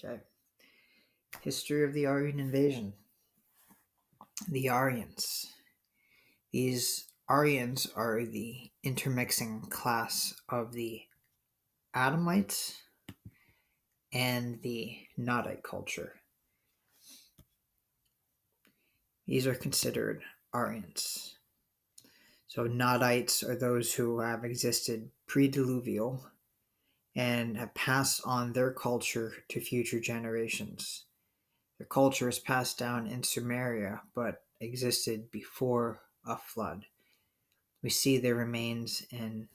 Okay. History of the Aryan Invasion. The Aryans. These Aryans are the intermixing class of the Adamites and the Nodite culture. These are considered Aryans. So Nodites are those who have existed pre-diluvial and have passed on their culture to future generations. Their culture is passed down in Sumeria, but existed before a flood. We see their remains in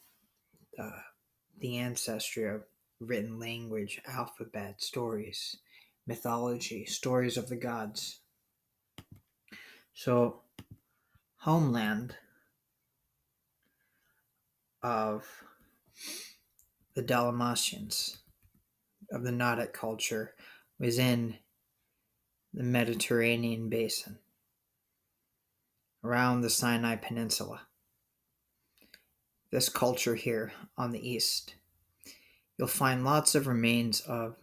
uh, the ancestry of written language, alphabet, stories, mythology, stories of the gods. So, homeland of the Dalmatians, of the Nodic culture, was in the Mediterranean basin, around the Sinai Peninsula. This culture here on the east, you'll find lots of remains of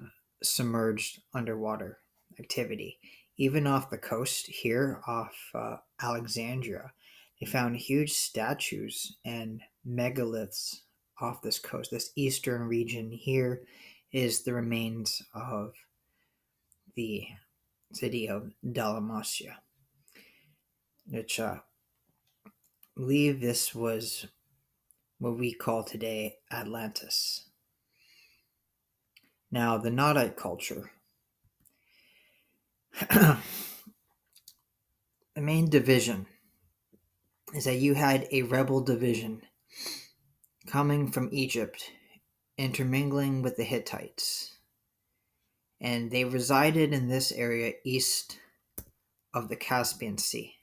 submerged underwater activity. Even off the coast here, off Alexandria, they found huge statues and megaliths off this coast. This eastern region here is the remains of the city of Dalmatia, which I believe this was what we call today Atlantis. Now, the Nodite culture. The main division is that you had a rebel division coming from Egypt, intermingling with the Hittites, and they resided in this area east of the Caspian Sea.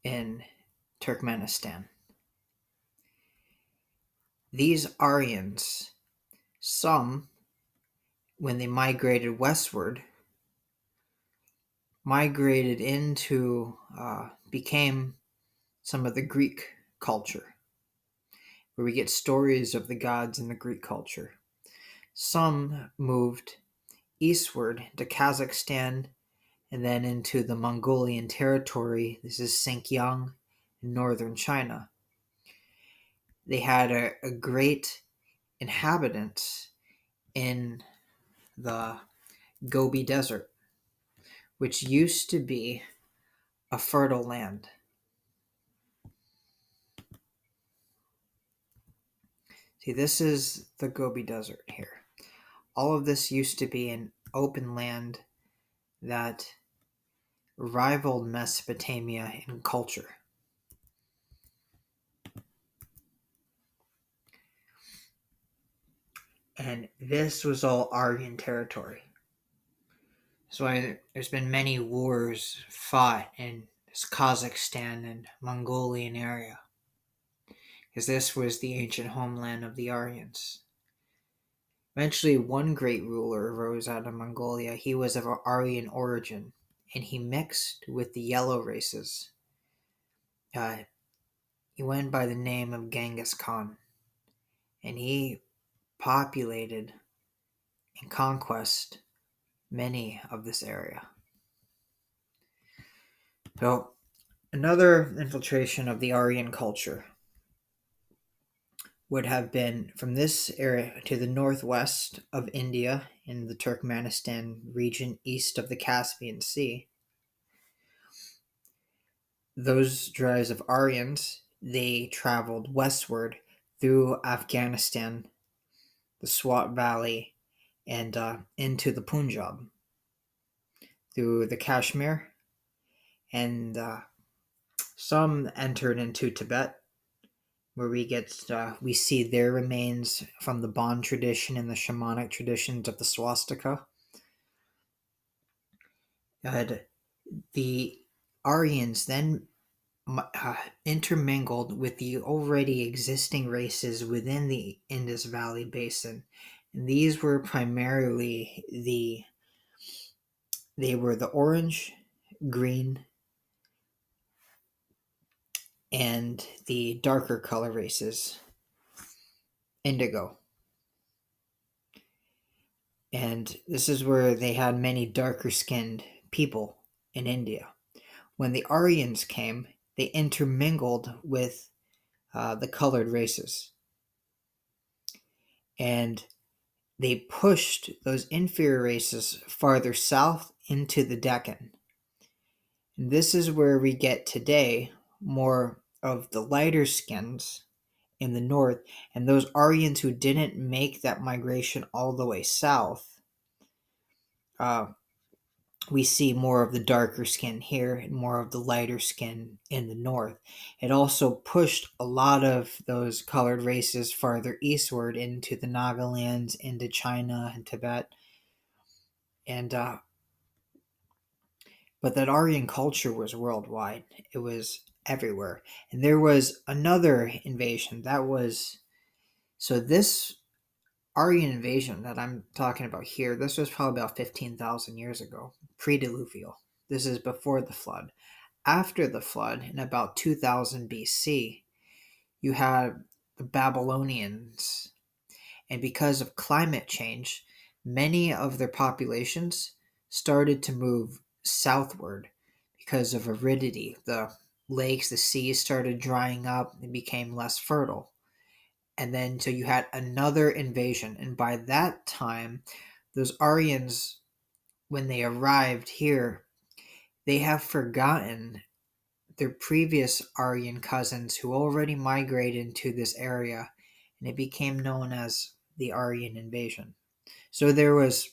In Turkmenistan. These Aryans, some, when they migrated westward, migrated into, became some of the Greek culture, where we get stories of the gods in the Greek culture. Some moved eastward to Kazakhstan and then into the Mongolian territory. This is Xinjiang in northern China. They had a great inhabitants in the Gobi Desert, which used to be a fertile land. See, this is the Gobi Desert here. All of this used to be an open land that rivaled Mesopotamia in culture. And this was all Aryan territory. That's why there's been many wars fought in this Kazakhstan and Mongolian area, because this was the ancient homeland of the Aryans. Eventually, one great ruler arose out of Mongolia. He was of Aryan origin, and he mixed with the yellow races. He went by the name of Genghis Khan, and he populated and conquest many of this area. So, another infiltration of the Aryan culture would have been from this area to the northwest of India in the Turkmenistan region east of the Caspian Sea. Those tribes of Aryans, they traveled westward through Afghanistan, the Swat Valley, and into the Punjab, through the Kashmir, and some entered into Tibet, where we see their remains from the Bon tradition and the shamanic traditions of the swastika. The Aryans then intermingled with the already existing races within the Indus Valley Basin, and these were primarily they were the orange, green, and the darker color races. indigo. And this is where they had many darker skinned people in India. When the Aryans came, they intermingled with the colored races. And they pushed those inferior races farther south into the Deccan. And this is where we get today more of the lighter skins in the north, and those Aryans who didn't make that migration all the way south, uh, we see more of the darker skin here and more of the lighter skin in the north. It also pushed a lot of those colored races farther eastward into the Nagalands, into China and Tibet. And but that Aryan culture was worldwide. It was everywhere. And there was another invasion that was, so this Aryan invasion that I'm talking about here, this was probably about 15,000 years ago, pre-diluvial. This is before the flood. After the flood, in about 2000 BC, you had the Babylonians. And because of climate change, many of their populations started to move southward because of aridity. The lakes, the seas started drying up and became less fertile. And then so you had another invasion. And by that time, those Aryans, when they arrived here, they have forgotten their previous Aryan cousins who already migrated to this area, and it became known as the Aryan Invasion. So there was,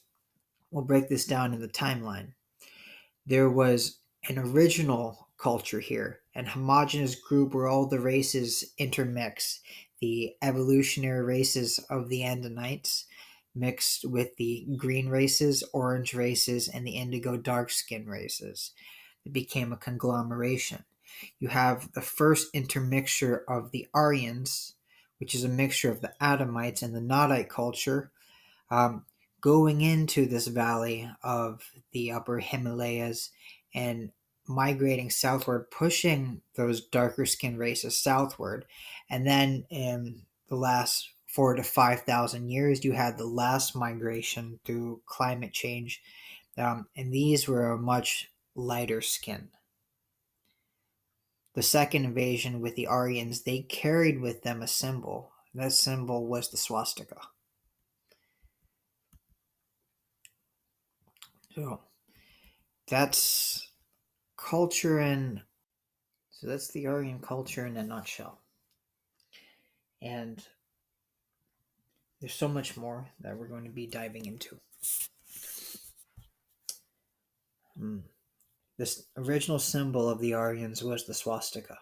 we'll break this down in the timeline. There was an original culture here, an homogenous group where all the races intermix. The evolutionary races of the Andinites mixed with the green races, orange races, and the indigo dark skin races. It became a conglomeration. You have the first intermixture of the Aryans, which is a mixture of the Adamites and the Nodite culture, um, going into this valley of the upper Himalayas and migrating southward, pushing those darker skinned races southward. And then in the last 4 to 5,000 years, you had the last migration through climate change. And these were a much lighter skin. The second invasion with the Aryans, they carried with them a symbol. That symbol was the swastika. So that's culture in, so that's the Aryan culture in a nutshell. And there's so much more that we're going to be diving into. This original symbol of the Aryans was the swastika.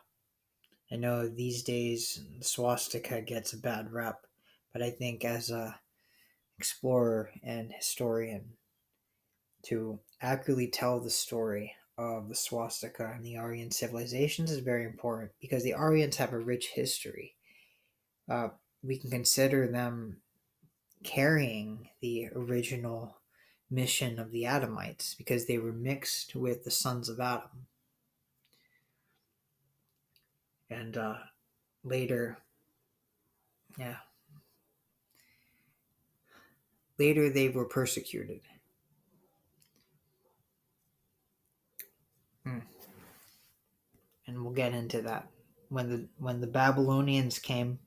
I know these days the swastika gets a bad rep, but I think as a explorer and historian, to accurately tell the story of the swastika and the Aryan civilizations is very important because the Aryans have a rich history. We can consider them carrying the original mission of the Adamites because they were mixed with the sons of Adam. And later, yeah, later they were persecuted. And we'll get into that. When the Babylonians came,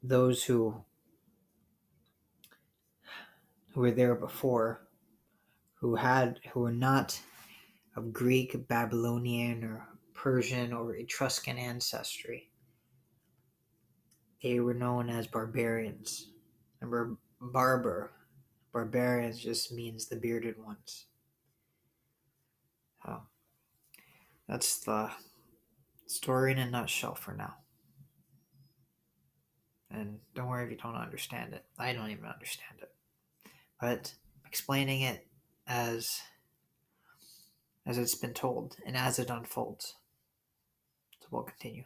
those who were there before, who were not of Greek, Babylonian, or Persian or Etruscan ancestry, they were known as barbarians. Remember, barbarians just means the bearded ones. Oh, that's the story in a nutshell for now. And don't worry if you don't understand it. I don't even understand it. But explaining it as it's been told and as it unfolds. So we'll continue.